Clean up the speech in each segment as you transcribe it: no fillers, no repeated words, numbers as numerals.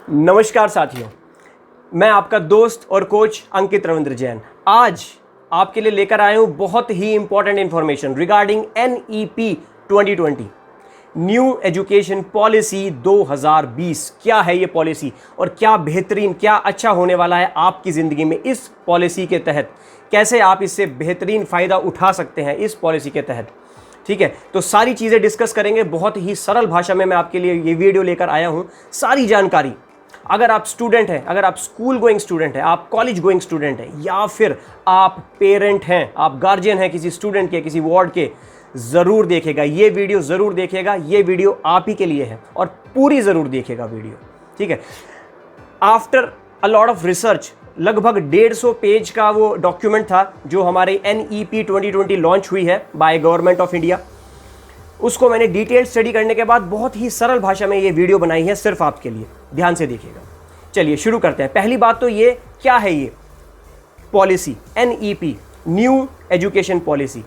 नमस्कार साथियों, मैं आपका दोस्त और कोच अंकित रविंद्र जैन आज आपके लिए लेकर आया हूं बहुत ही important information regarding NEP 2020 new education policy 2020। क्या है ये पॉलिसी और क्या बेहतरीन, क्या अच्छा होने वाला है आपकी ज़िंदगी में इस पॉलिसी के तहत, कैसे आप इससे बेहतरीन फ़ायदा उठा सकते हैं इस पॉलिसी के तहत। ठीक है, तो सारी चीज़ें डिस्कस करेंगे। बहुत ही सरल भाषा में मैं आपके लिए ये वीडियो लेकर आया हूँ। सारी जानकारी, अगर आप स्टूडेंट हैं, अगर आप स्कूल गोइंग स्टूडेंट हैं, आप कॉलेज गोइंग स्टूडेंट हैं, या फिर आप पेरेंट हैं, आप गार्जियन हैं किसी स्टूडेंट के, किसी वार्ड के, ज़रूर देखेगा ये वीडियो, ज़रूर देखेगा। ये वीडियो आप ही के लिए है और पूरी ज़रूर देखेगा वीडियो। ठीक है, after a lot of research, लगभग 150 पेज का वो डॉक्यूमेंट था जो हमारे NEP 2020 लॉन्च हुई है बाय गवर्नमेंट ऑफ इंडिया। उसको मैंने डिटेल स्टडी करने के बाद बहुत ही सरल भाषा में ये वीडियो बनाई है सिर्फ आपके लिए। ध्यान से देखिएगा। चलिए शुरू करते हैं। पहली बात तो ये, क्या है ये policy NEP new education policy.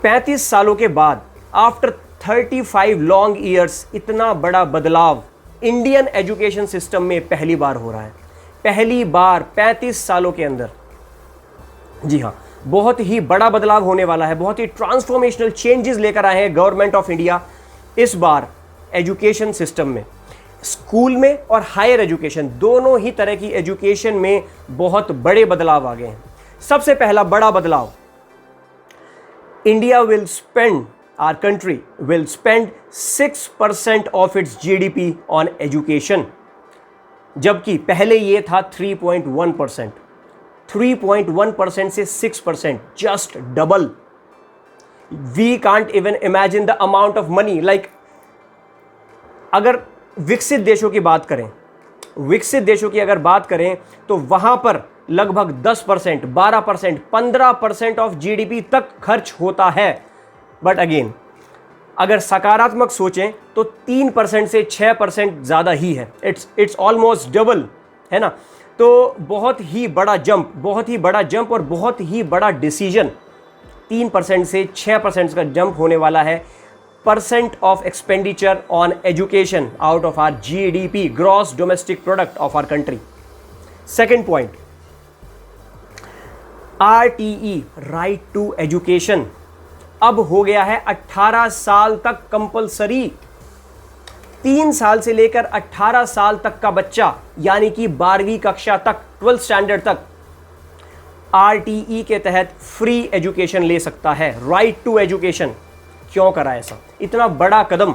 35 सालों के बाद, आफ्टर 35 लॉन्ग ईयर्स, इतना बड़ा बदलाव इंडियन एजुकेशन सिस्टम में पहली बार हो रहा है। पहली बार 35 सालों के अंदर, जी हाँ, बहुत ही बड़ा बदलाव होने वाला है। बहुत ही ट्रांसफॉर्मेशनल चेंजेस लेकर आए हैं गवर्नमेंट ऑफ इंडिया इस बार एजुकेशन सिस्टम में। स्कूल में और हायर एजुकेशन, दोनों ही तरह की एजुकेशन में बहुत बड़े बदलाव आ गए हैं। सबसे पहला बड़ा बदलाव, India will spend, our country will spend 6% of its GDP on education, जबकि पहले ये था 3.1%। 3.1% से 6%, just double. We can't even imagine the amount of money. Like, अगर विकसित देशों की बात करें, विकसित देशों की अगर बात करें तो वहां पर लगभग 10%, 12%, 15% ऑफ GDP तक खर्च होता है। बट अगेन, अगर सकारात्मक सोचें तो 3% से 6% ज़्यादा ही है। इट्स ऑलमोस्ट डबल, है ना। तो बहुत ही बड़ा जंप, बहुत ही बड़ा जंप और बहुत ही बड़ा डिसीजन। 3% से 6% का जंप होने वाला है percent of expenditure on education out of our GDP, gross domestic product of our country. Second point, RTE, right to education, अब हो गया है 18 साल तक कंपलसरी। 3 साल से लेकर 18 साल तक का बच्चा, यानी कि 12वीं कक्षा तक, 12th स्टैंडर्ड तक, RTE के तहत फ्री एजुकेशन ले सकता है। Right to education. क्यों करा ऐसा? इतना बड़ा कदम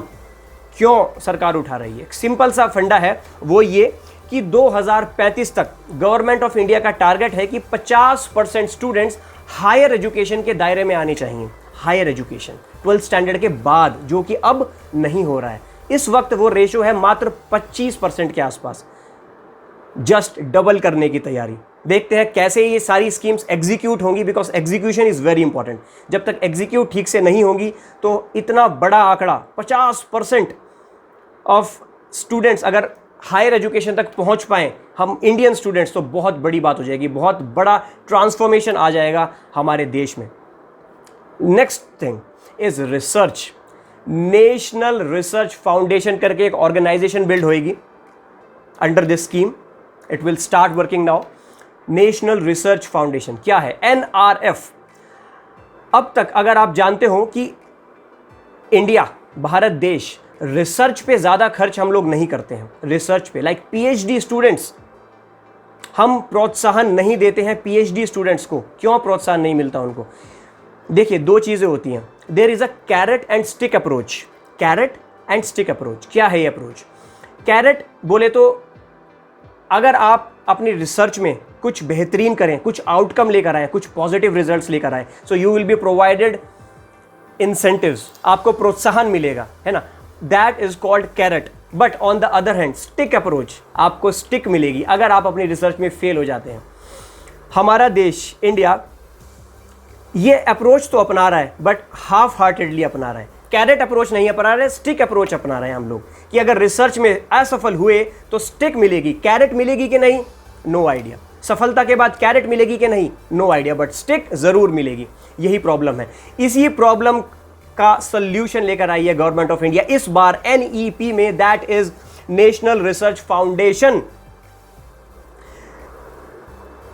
क्यों सरकार उठा रही है? सिंपल सा फंडा है, वो ये कि 2035 तक गवर्नमेंट ऑफ इंडिया का टारगेट है कि 50% स्टूडेंट्स हायर एजुकेशन के दायरे में आने चाहिए। हायर एजुकेशन 12th स्टैंडर्ड के बाद, जो कि अब नहीं हो रहा है। इस वक्त वो रेशो है मात्र 25% के आसपास। जस्ट डबल करने की तैयारी। देखते हैं कैसे ये सारी स्कीम्स एग्जीक्यूट होंगी, because execution is very important. जब तक एग्जीक्यूट ठीक से नहीं होंगी तो इतना बड़ा आंकड़ा, 50% ऑफ स्टूडेंट्स अगर हायर एजुकेशन तक पहुंच पाएं, हम इंडियन स्टूडेंट्स, तो बहुत बड़ी बात हो जाएगी। बहुत बड़ा ट्रांसफॉर्मेशन आ जाएगा हमारे देश में। Next thing is research. National research foundation करके एक ऑर्गेनाइजेशन बिल्ड होएगी under this scheme. It will start working now. National research foundation क्या है? NRF। अब तक अगर आप जानते हो कि इंडिया, भारत देश, रिसर्च पे ज़्यादा खर्च हम लोग नहीं करते हैं। रिसर्च पे, लाइक PhD स्टूडेंट्स, हम प्रोत्साहन नहीं देते हैं PhD स्टूडेंट्स को। क्यों प्रोत्साहन नहीं मिलता उनको? देखिए, दो चीज़ें होती हैं। There is a carrot and stick approach. Carrot and stick approach, क्या है ये अप्रोच? कैरेट बोले तो अगर आप अपनी रिसर्च में कुछ बेहतरीन करें, कुछ आउटकम लेकर आए, कुछ पॉजिटिव रिजल्ट्स लेकर आए, so you will be provided incentives, आपको प्रोत्साहन मिलेगा, है ना। That is called carrot. But on the other hand, stick approach, आपको स्टिक मिलेगी अगर आप अपनी रिसर्च में फेल हो जाते हैं। हमारा देश इंडिया ये अप्रोच तो अपना रहा है, बट हाफ हार्टेडली अपना रहा है। कैरेट अप्रोच नहीं अपना रहे, स्टिक अप्रोच अपना रहे हैं हम लोग, कि अगर रिसर्च में असफल हुए तो स्टिक मिलेगी। कैरेट मिलेगी कि नहीं, नो आइडिया। सफलता के बाद कैरेट मिलेगी कि नहीं, नो आइडिया, बट स्टिक जरूर मिलेगी। यही प्रॉब्लम है। इसी प्रॉब्लम का सॉल्यूशन लेकर आई है गवर्नमेंट ऑफ इंडिया इस बार NEP में, that is national research foundation.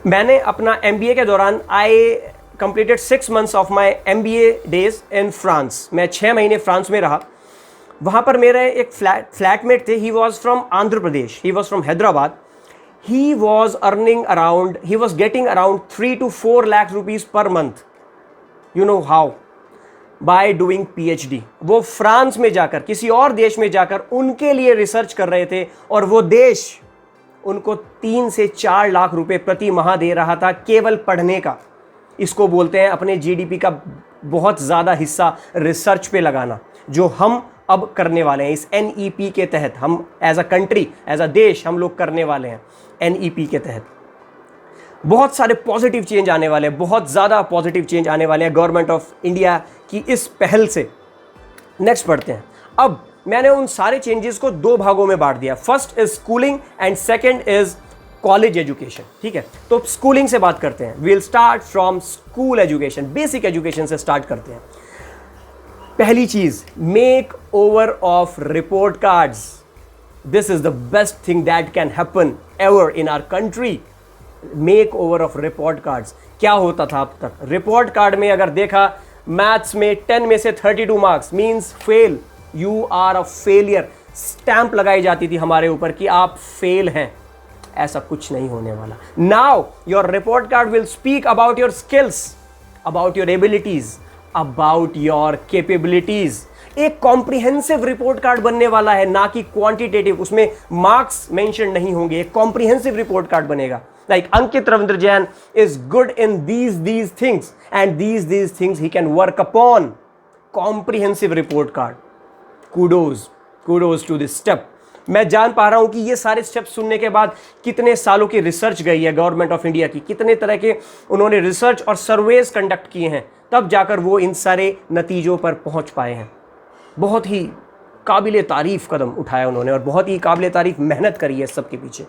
मैंने अपना MBA के दौरान I completed 6 months of my MBA days in France. मैं 6 महीने फ्रांस में रहा। वहाँ पर मेरे एक फ्लैटमेट थे, he was from Andhra Pradesh, he was from Hyderabad. He was getting around 3 to 4 lakh rupees per month. You know how? By doing PhD। वो फ्रांस में जाकर, किसी और देश में जाकर उनके लिए रिसर्च कर रहे थे, और वो देश उनको 3 से 4 लाख रुपए प्रति माह दे रहा था केवल पढ़ने का। इसको बोलते हैं अपने GDP का बहुत ज़्यादा हिस्सा रिसर्च पे लगाना, जो हम अब करने वाले हैं इस NEP के तहत। हम as a country, as a देश हम लोग करने वाले हैं NEP के तहत। बहुत सारे पॉजिटिव चेंज आने वाले हैं, बहुत ज़्यादा पॉजिटिव चेंज आने वाले हैं गवर्नमेंट ऑफ इंडिया की इस पहल से। नेक्स्ट पढ़ते हैं। अब मैंने उन सारे चेंजेस को 2 भागों में बांट दिया। First is schooling and second is college education. ठीक है, तो स्कूलिंग से बात करते हैं। We'll start from school education, basic education से स्टार्ट करते हैं। पहली चीज, make over of report cards. This is the best thing that can happen ever in our country. Make over of report cards. क्या होता था अब तक? रिपोर्ट कार्ड में अगर देखा, मैथ्स में 10 में से 32 marks means fail, you are a failure. Stamp लगाई जाती थी हमारे ऊपर कि आप फेल हैं। ऐसा कुछ नहीं होने वाला। Now your report card will speak about your skills, about your abilities, about your capabilities. एक कॉम्प्रिहेंसिव रिपोर्ट कार्ड बनने वाला है, ना कि क्वांटिटेटिव। उसमें मार्क्स मेंशन नहीं होंगे, एक कॉम्प्रिहेंसिव रिपोर्ट कार्ड बनेगा। Like Ankit Ravindra Jain is good in these things, and these things he can work upon. Comprehensive report card. Kudos to this step. मैं जान पा रहा हूं कि ये सारे स्टेप्स सुनने के बाद कितने सालों की रिसर्च गई है गवर्नमेंट ऑफ इंडिया की, कितने तरह के उन्होंने रिसर्च और सर्वेज कंडक्ट किए हैं, तब जाकर वो इन सारे नतीजों पर पहुंच पाए हैं। बहुत ही काबिले तारीफ कदम उठाया उन्होंने, और बहुत ही काबिले तारीफ मेहनत करी है सबके पीछे।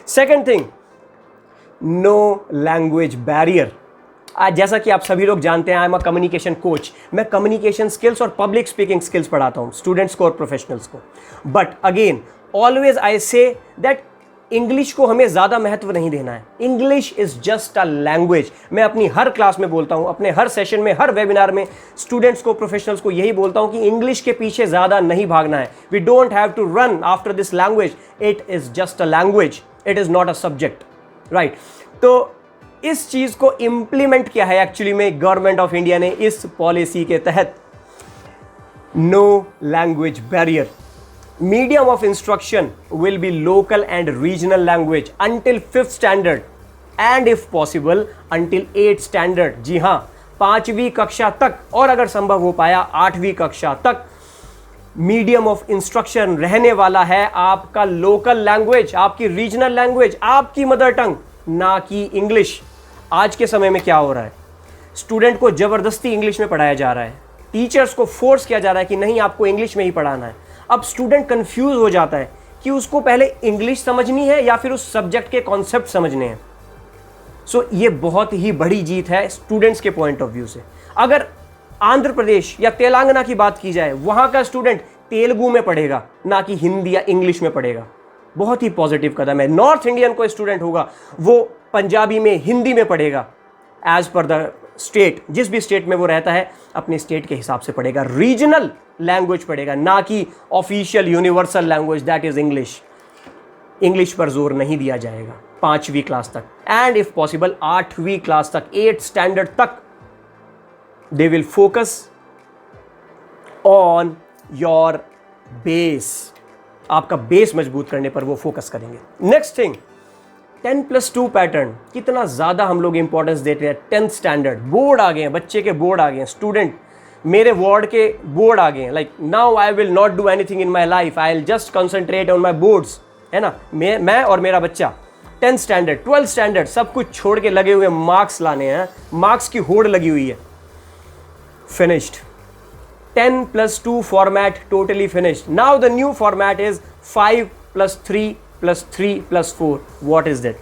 Second thing, no language barrier. आज जैसा कि आप सभी लोग जानते हैं, I am a communication coach. मैं कम्युनिकेशन स्किल्स और पब्लिक स्पीकिंग स्किल्स पढ़ाता हूं स्टूडेंट्स को और प्रोफेशनल्स को। But again always I say that English को हमें ज़्यादा महत्व नहीं देना है। English is just a language. मैं अपनी हर क्लास में बोलता हूं, अपने हर सेशन में, हर वेबिनार में स्टूडेंट्स को, प्रोफेशनल्स को यही बोलता हूं कि इंग्लिश के पीछे ज़्यादा नहीं भागना है। We don't have to run after this language. It is just a language, it is not a subject, right? तो इस चीज को इंप्लीमेंट किया है एक्चुअली में गवर्नमेंट ऑफ इंडिया ने इस पॉलिसी के तहत। No language barrier. Medium of instruction will be local and regional language until 5th standard and if possible until 8th standard. जी हाँ, 5वीं कक्षा तक, और अगर संभव हो पाया 8वीं कक्षा तक मीडियम ऑफ इंस्ट्रक्शन रहने वाला है आपका लोकल लैंग्वेज, आपकी रीजनल लैंग्वेज, आपकी मदर टंग, ना कि इंग्लिश। आज के समय में क्या हो रहा है? स्टूडेंट को जबरदस्ती इंग्लिश में पढ़ाया जा रहा है, टीचर्स को फोर्स किया जा रहा है कि नहीं आपको इंग्लिश में ही पढ़ाना है। अब स्टूडेंट कंफ्यूज हो जाता है कि उसको पहले इंग्लिश समझनी है या फिर उस सब्जेक्ट के कॉन्सेप्ट समझने हैं। सो ये बहुत ही बड़ी जीत है स्टूडेंट्स के पॉइंट ऑफ व्यू से। अगर आंध्र प्रदेश या तेलंगाना की बात की जाए, वहां का स्टूडेंट तेलुगु में पढ़ेगा, ना कि हिंदी या इंग्लिश में पढ़ेगा। बहुत ही पॉजिटिव कदम है। नॉर्थ इंडियन कोई स्टूडेंट होगा, वो पंजाबी में, हिंदी में पढ़ेगा, एज पर द स्टेट, जिस भी स्टेट में वो रहता है अपने स्टेट के हिसाब से पढ़ेगा। रीजनल लैंग्वेज पढ़ेगा, ना कि official universal language that is English. English पर जोर नहीं दिया जाएगा 5वीं क्लास तक, एंड इफ पॉसिबल 8वीं क्लास तक, 8th स्टैंडर्ड तक they will focus on your base. आपका बेस मजबूत करने पर वो फोकस करेंगे। Next thing, 10+2 pattern. कितना ज़्यादा हम लोग इंपॉर्टेंस देते हैं। 10th स्टैंडर्ड, बोर्ड आ गए हैं, बच्चे के बोर्ड आ गए हैं, स्टूडेंट मेरे वार्ड के बोर्ड आ गए हैं। Like now I will not do anything in my life, I will just concentrate on my boards, है ना। मैं और मेरा बच्चा 10th स्टैंडर्ड, 12th स्टैंडर्ड सब कुछ छोड़ के लगे हुए मार्क्स लाने हैं, मार्क्स की होड़ लगी हुई है। Finished. 10+2 format totally finished. Now the new format is 5+3+3+4. What is that?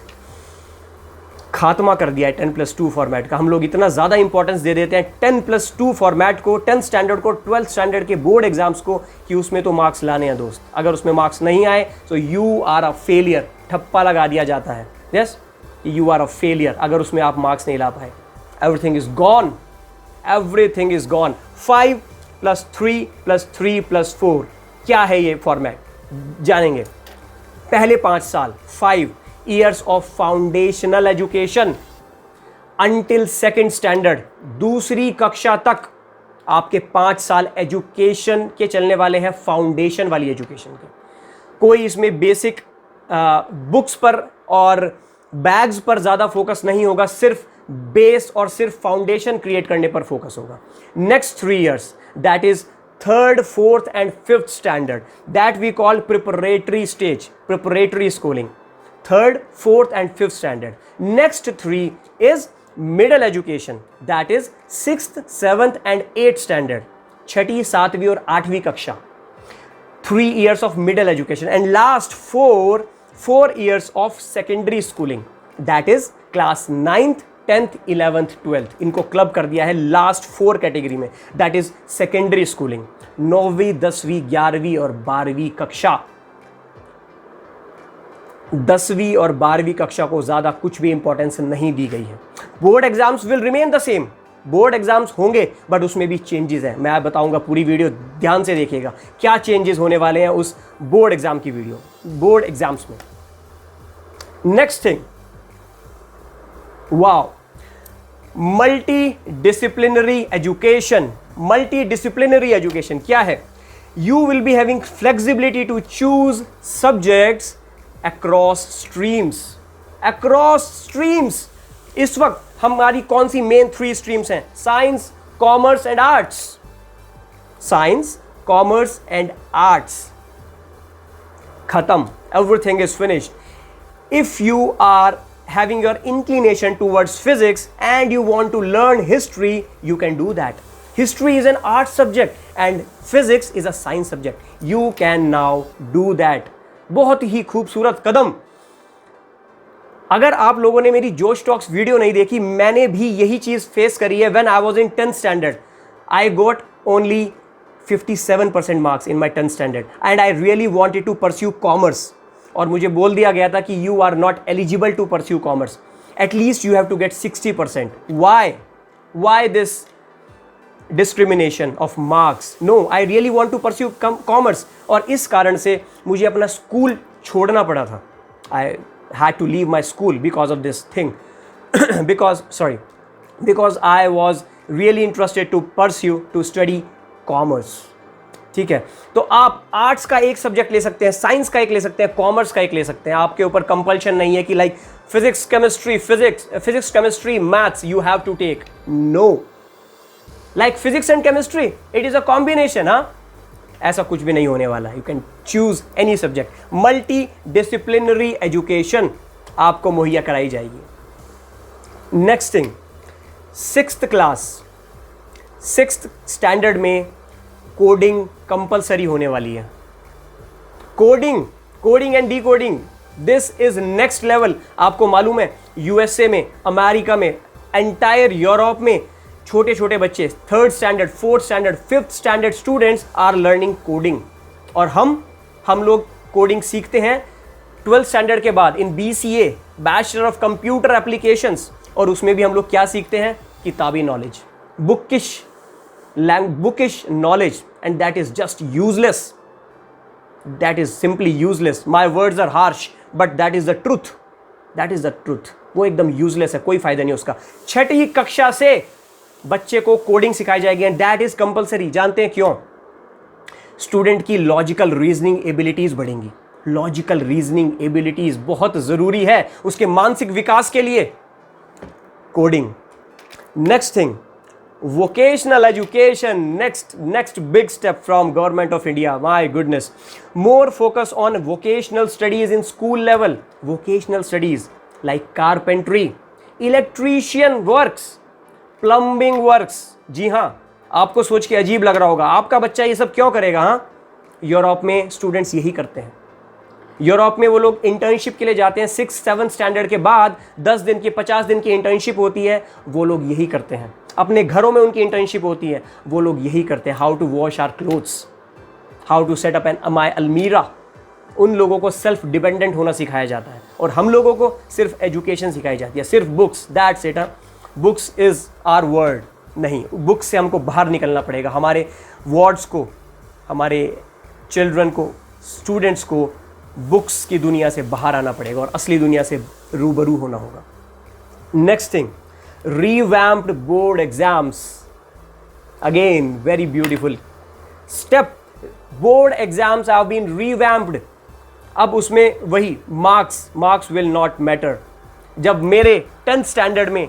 खात्मा कर दिया है 10+2 फॉर्मेट का। हम लोग इतना ज़्यादा इंपॉर्टेंस दे देते हैं 10+2 फॉर्मेट को, 10th स्टैंडर्ड को, 12th स्टैंडर्ड के बोर्ड एग्जाम्स को, कि उसमें तो मार्क्स लाने हैं दोस्त। अगर उसमें मार्क्स नहीं आए तो यू आर अ फेलियर, ठप्पा लगा दिया जाता है। Yes, you are a failure अगर उसमें आप मार्क्स नहीं ला पाए। Everything is gone, everything is gone. 5+3+3+4 क्या है ये फॉर्मेट, जानेंगे। पहले 5 साल 5 years of foundational education until second standard, दूसरी कक्षा तक आपके 5 साल एजुकेशन के चलने वाले हैं, फाउंडेशन वाली एजुकेशन के। कोई इसमें बेसिक बुक्स पर और बैग्स पर ज़्यादा फोकस नहीं होगा, सिर्फ बेस और सिर्फ फाउंडेशन क्रिएट करने पर फोकस होगा। Next 3 years, that is 3rd, 4th and 5th standard, that we call preparatory stage, preparatory schooling. 3rd, 4th and 5th standard. Next 3 is middle education, that is 6th, 7th and 8th standard. 6ठी, 7वीं और 8वीं कक्षा, 3 years of middle education. And last 4 years of secondary schooling, that is class 9th, 10th, 11th, 12th. इनको club कर दिया है last 4 category में, that is secondary schooling. 9वीं, 10वीं, 11वीं और 12वीं कक्षा। 10वीं और 12वीं कक्षा को ज़्यादा कुछ भी इंपॉर्टेंस नहीं दी गई है। Board exams will remain the same, board exams होंगे बट उसमें भी चेंजेस हैं। मैं बताऊंगा, पूरी वीडियो ध्यान से देखिएगा क्या चेंजेस होने वाले हैं उस बोर्ड एग्जाम की वीडियो, बोर्ड एग्जाम्स में। Next thing, wow, multi disciplinary education. Multi disciplinary education क्या है? You will be having flexibility to choose subjects across streams. Across streams, इस वक्त हमारी कौन सी मेन 3 स्ट्रीम्स हैं? Science, commerce and arts. Science, commerce and arts, खत्म, everything is finished. If you are having your inclination towards physics and you want to learn history, you can do that. History is an art subject and physics is a science subject. You can now do that. बहुत ही खूबसूरत कदम। अगर आप लोगों ने मेरी जोश talks video नहीं देखी, मैंने भी यही चीज फेस करी है। When I was in 10th standard, I got only 57% marks in my 10th standard and I really wanted to pursue commerce. और मुझे बोल दिया गया था कि you are not eligible to pursue commerce, at least you have to get 60%. Why this discrimination of marks? No, I really want to pursue commerce, और इस कारण से मुझे अपना स्कूल छोड़ना पड़ा था. I had to leave my school because of this thing, because I was really interested to pursue to study commerce. ठीक है, तो आप आर्ट्स का एक सब्जेक्ट ले सकते हैं, साइंस का एक ले सकते हैं, कॉमर्स का एक ले सकते हैं. आपके ऊपर कंपल्शन नहीं है कि like physics chemistry maths you have to take. No, like physics and chemistry it is a combination. हाँ, ऐसा कुछ भी नहीं होने वाला. You can choose any subject. Multi disciplinary education आपको मुहैया कराई जाएगी. Next thing, 6th class, 6th standard में कोडिंग कंपलसरी होने वाली है. Coding and decoding, this is next level. आपको मालूम है यूएसए में, अमेरिका में, एंटायर यूरोप में छोटे छोटे बच्चे 3rd standard, 4th standard, 5th standard students are learning coding. और हम लोग कोडिंग सीखते हैं 12th स्टैंडर्ड के बाद इन BCA, bachelor of computer applications. और उसमें भी हम लोग क्या सीखते हैं? किताबी knowledge, bookish knowledge, and that is just useless. That is simply useless. My words are harsh, but that is the truth. That is the truth. वो एकदम useless है, कोई फायदा नहीं उसका. 6ठी कक्षा से बच्चे को कोडिंग सिखाई जाएगी and that is compulsory. जानते हैं क्यों? स्टूडेंट की लॉजिकल रीजनिंग एबिलिटीज बढ़ेंगी. लॉजिकल रीजनिंग एबिलिटीज बहुत जरूरी है उसके मानसिक विकास के लिए. Coding. Next thing, vocational education, next big step from government of India. My goodness, more focus on vocational studies in school level. Vocational studies like carpentry, electrician works, plumbing works. जी हाँ, आपको सोच के अजीब लग रहा होगा, आपका बच्चा ये सब क्यों करेगा? हाँ, यूरोप में स्टूडेंट्स यही करते हैं. यूरोप में वो लोग इंटर्नशिप के लिए जाते हैं 6-7 स्टैंडर्ड के बाद, 10 दिन की 50 दिन की इंटर्नशिप होती है, वो लोग यही करते हैं। अपने घरों में उनकी इंटर्नशिप होती है, वो लोग यही करते हैं। How to wash our clothes, how to set up an my अलमीरा। उन लोगों को सेल्फ डिपेंडेंट होना सिखाया जाता है, और हम लोगों को सिर्फ एजुकेशन सिखाई जाती है, सिर्फ books, that's it. Books is our world. नहीं, बुक्स से हमको बाहर निकलना पड़ेगा। हमारे वार्ड्स को, हमारे चिल्ड्रन को, स्टूडेंट्स को बुक्स की दुनिया से बाहर आना पड़ेगा और असली दुनिया से रूबरू होना होगा। Next thing, revamped board exams. Again, very beautiful step. Board exams have been revamped. अब उसमें वही marks will not matter. जब मेरे 10th standard में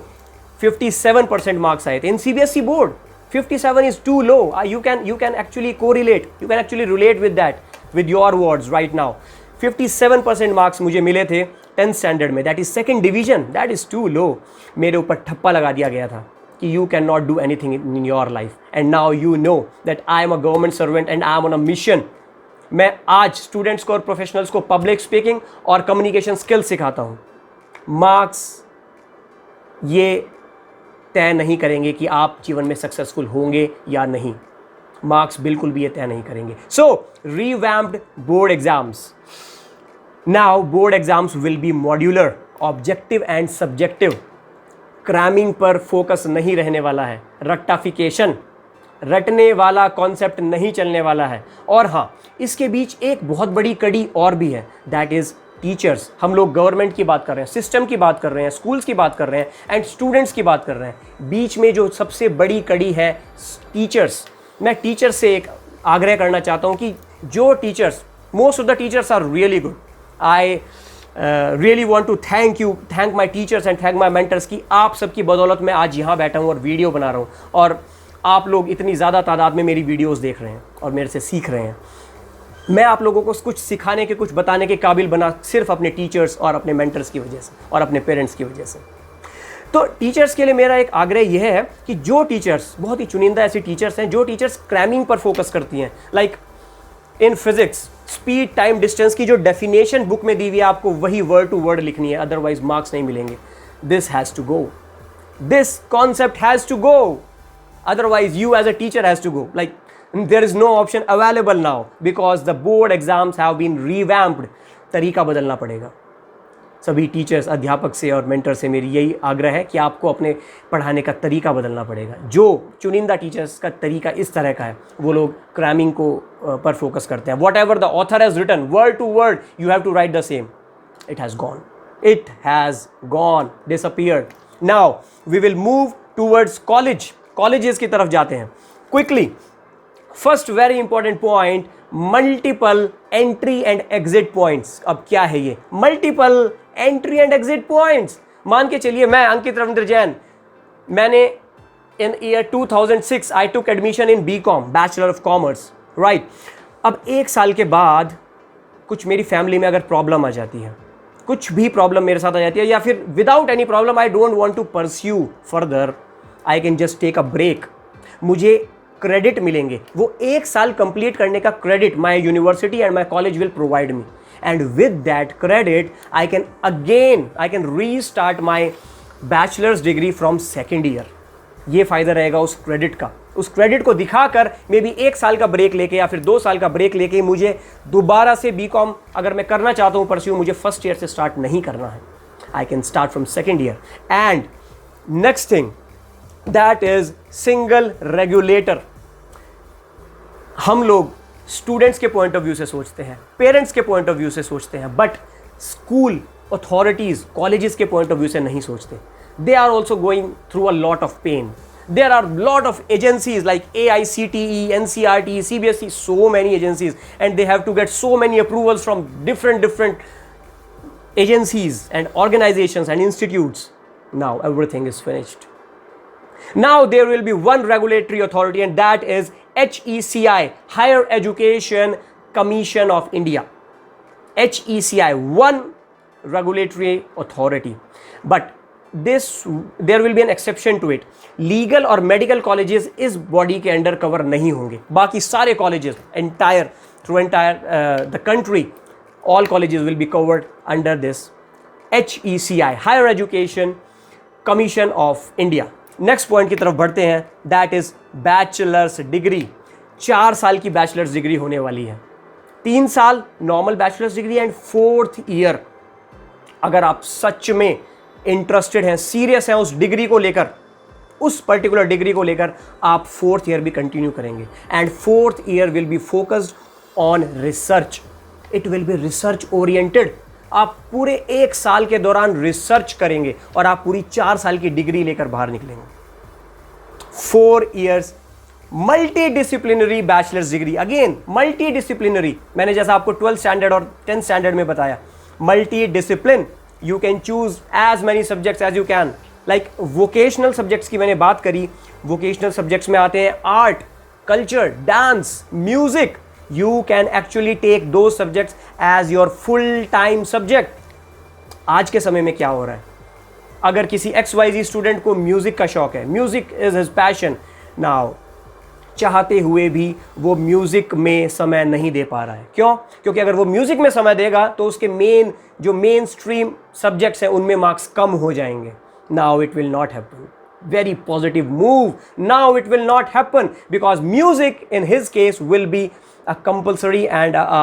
57% marks आए थे in CBSE board, 57 is too low. You can actually correlate, you can actually relate with that, with your words right now. 57% marks मुझे मिले थे 10th स्टैंडर्ड में, that is second division, that is too low. मेरे ऊपर ठप्पा लगा दिया गया था कि you can not do anything in your life, and now you know that I am a government servant and I am on a mission. मैं आज स्टूडेंट्स को और प्रोफेशनल्स को पब्लिक स्पीकिंग और कम्युनिकेशन स्किल्स सिखाता हूँ। मार्क्स ये तय नहीं करेंगे कि आप जीवन में सक्सेसफुल होंगे या नहीं, मार्क्स बिल्कुल भी ये तय नहीं करेंगे। So revamped board exams. Now board exams will be modular, objective and subjective. Cramming पर फोकस नहीं रहने वाला है, रट्टाफिकेशन, रटने वाला कॉन्सेप्ट नहीं चलने वाला है। और हाँ, इसके बीच एक बहुत बड़ी कड़ी और भी है, दैट इज टीचर्स। हम लोग गवर्नमेंट की बात कर रहे हैं, सिस्टम की बात कर रहे हैं, स्कूल्स की बात कर रहे हैं, एंड स्टूडेंट्स की बात कर रहे हैं। बीच में जो सबसे बड़ी कड़ी है टीचर्स। मैं टीचर्स से एक आग्रह करना चाहता हूँ कि जो teachers, most of the teachers are really good. I really want to thank my teachers and thank my mentors कि आप सबकी बदौलत मैं आज यहाँ बैठा हूँ और वीडियो बना रहा हूँ, और आप लोग इतनी ज़्यादा तादाद में मेरी वीडियोस देख रहे हैं और मेरे से सीख रहे हैं। मैं आप लोगों को कुछ सिखाने के, कुछ बताने के काबिल बना सिर्फ अपने टीचर्स और अपने मेंटर्स की वजह से और अपने पेरेंट्स की वजह से। तो टीचर्स के लिए मेरा एक आग्रह यह है कि जो टीचर्स, बहुत ही चुनिंदा ऐसी टीचर्स हैं जो टीचर्स क्रैमिंग पर फोकस करती हैं, like in physics speed time distance की जो डेफिनेशन बुक में दी हुई है, आपको वही वर्ड टू वर्ड लिखनी है, अदरवाइज मार्क्स नहीं मिलेंगे। This has to go, this concept has to go, otherwise you as a teacher has to go. Like there is no option available now because the board exams have been revamped. तरीका बदलना पड़ेगा। सभी teachers, अध्यापक से और mentor से मेरी यही आग्रह है कि आपको अपने पढ़ाने का तरीका बदलना पड़ेगा। जो चुनिंदा टीचर्स का तरीका इस तरह का है, वो लोग क्रैमिंग को पर फोकस करते हैं। Whatever the author has written word to word, you have to write the same. It has gone, it has gone, disappeared. Now we will move towards colleges की तरफ जाते हैं quickly. First very important point, multiple entry and exit points. अब क्या है ये multiple entry and exit points? मान के चलिए मैं अंकित रविंद्र जैन, मैंने in year 2006 I took admission in BCom, bachelor of commerce, right. अब एक साल के बाद कुछ मेरी फैमिली में अगर प्रॉब्लम आ जाती है, कुछ भी प्रॉब्लम मेरे साथ आ जाती है, या फिर without any problem I don't want to pursue further, I can just take a break. मुझे क्रेडिट मिलेंगे, वो एक साल कंप्लीट करने का credit my university and my college will provide me, and with that credit I can restart my bachelor's degree from second year. ये फायदा रहेगा उस क्रेडिट का। उस क्रेडिट को दिखाकर मे बी एक साल का ब्रेक लेके या फिर 2 साल का ब्रेक लेके मुझे दोबारा से बीकॉम अगर मैं करना चाहता हूँ परस्यू, मुझे फर्स्ट ईयर से स्टार्ट नहीं करना है। I can start from second year. And next thing, that is single regulator. हम लोग स्टूडेंट्स के पॉइंट ऑफ व्यू से सोचते हैं, पेरेंट्स के पॉइंट ऑफ व्यू से सोचते हैं, बट स्कूल अथॉरिटीज, कॉलेजेस के पॉइंट ऑफ व्यू से नहीं सोचते। They are also going through a lot of pain. There are lot of agencies like AICTE, NCERT, CBSE, so many agencies, and they have to get so many approvals from different agencies and organizations and institutes. Now everything is finished. Now there will be one regulatory authority, and that is HECI, Higher Education Commission of India. HECI, one regulatory authority. But there will be an exception to it. Legal और medical colleges इस body के under cover नहीं होंगे। बाकी सारे colleges through entire the country, All colleges will be covered under this HECI, Higher Education Commission of India. Next point की तरफ बढ़ते हैं, दैट इज बैचलर्स डिग्री. 4 साल की बैचलर्स डिग्री होने वाली है. 3 साल normal bachelors degree and 4th year. अगर आप सच में इंटरेस्टेड हैं, सीरियस हैं उस डिग्री को लेकर, उस पर्टिकुलर डिग्री को लेकर, आप 4th ईयर भी कंटिन्यू करेंगे. And 4th year will be focused on research. It will be research oriented. आप पूरे 1 साल के दौरान रिसर्च करेंगे और आप पूरी 4 साल की डिग्री लेकर बाहर निकलेंगे. 4 years multi disciplinary bachelors degree. Again multi disciplinary, मैंने जैसा आपको 12th स्टैंडर्ड और 10th स्टैंडर्ड में बताया, multi discipline. You can choose as many subjects as you can. Like vocational subjects की मैंने बात करी, वोकेशनल सब्जेक्ट्स में आते हैं art, culture, dance, music. You can actually take those subjects as your full-time subject. आज के समय में क्या हो रहा है, अगर किसी XYZ स्टूडेंट को म्यूजिक का शौक है, music is his passion, now चाहते हुए भी वो म्यूजिक में समय नहीं दे पा रहा है. क्यों? क्योंकि अगर वो म्यूजिक में समय देगा तो उसके मेन स्ट्रीम सब्जेक्ट्स हैं उनमें मार्क्स कम हो जाएंगे. Now it will not happen. Very positive move. Now it will not happen because music in his case will be a compulsory and a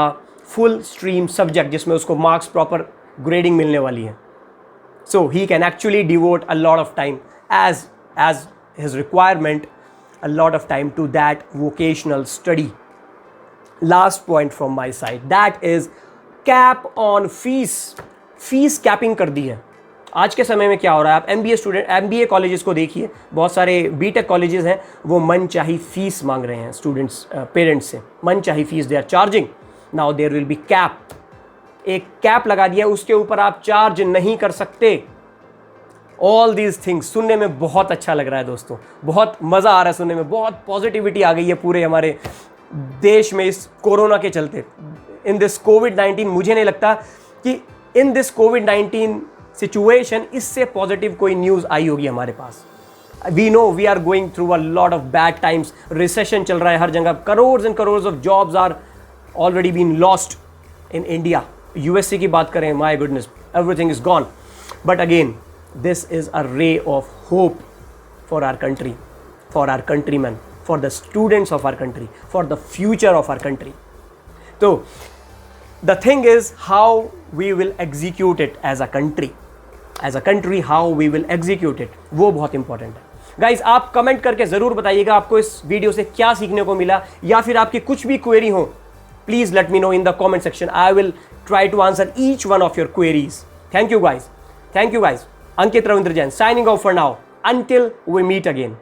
full stream subject जिसमें उसको marks proper grading मिलने वाली है. So he can actually devote a lot of time as his requirement, a lot of time to that vocational study. Last point from my side, that is cap on fees. Fees capping कर दी है. आज के समय में क्या हो रहा है, आप MBA कॉलेजेस को देखिए, बहुत सारे BTech कॉलेजेस हैं, वो मनचाही फीस मांग रहे हैं स्टूडेंट्स, पेरेंट्स से मनचाही fees they are charging. Now there will be cap. एक कैप लगा दिया, उसके ऊपर आप चार्ज नहीं कर सकते. ऑल दीज थिंग्स सुनने में बहुत अच्छा लग रहा है दोस्तों, बहुत मज़ा आ रहा है सुनने में, बहुत पॉजिटिविटी आ गई है पूरे हमारे देश में इस कोरोना के चलते. इन दिस कोविड-19 मुझे नहीं लगता कि इन दिस कोविड-19 सिचुएशन इससे पॉजिटिव कोई न्यूज़ आई होगी हमारे पास. We know we are going through a lot of bad times. Recession चल रहा है हर जगह. Crores and crores of jobs are already been lost in India. USA की बात करें, my goodness, everything is gone. But again this is a ray of hope for our country, for our countryman, for the students of our country, for the future of our country. तो the thing is how we will execute it as a country, how we will execute it, वो बहुत important है. Guys आप comment करके ज़रूर बताइएगा आपको इस वीडियो से क्या सीखने को मिला, या फिर आपकी कुछ भी क्वेरी हो, please let me know in the comment section. I will try to answer each one of your queries. Thank you guys. Ankit Ravindra Jain signing off for now. Until we meet again.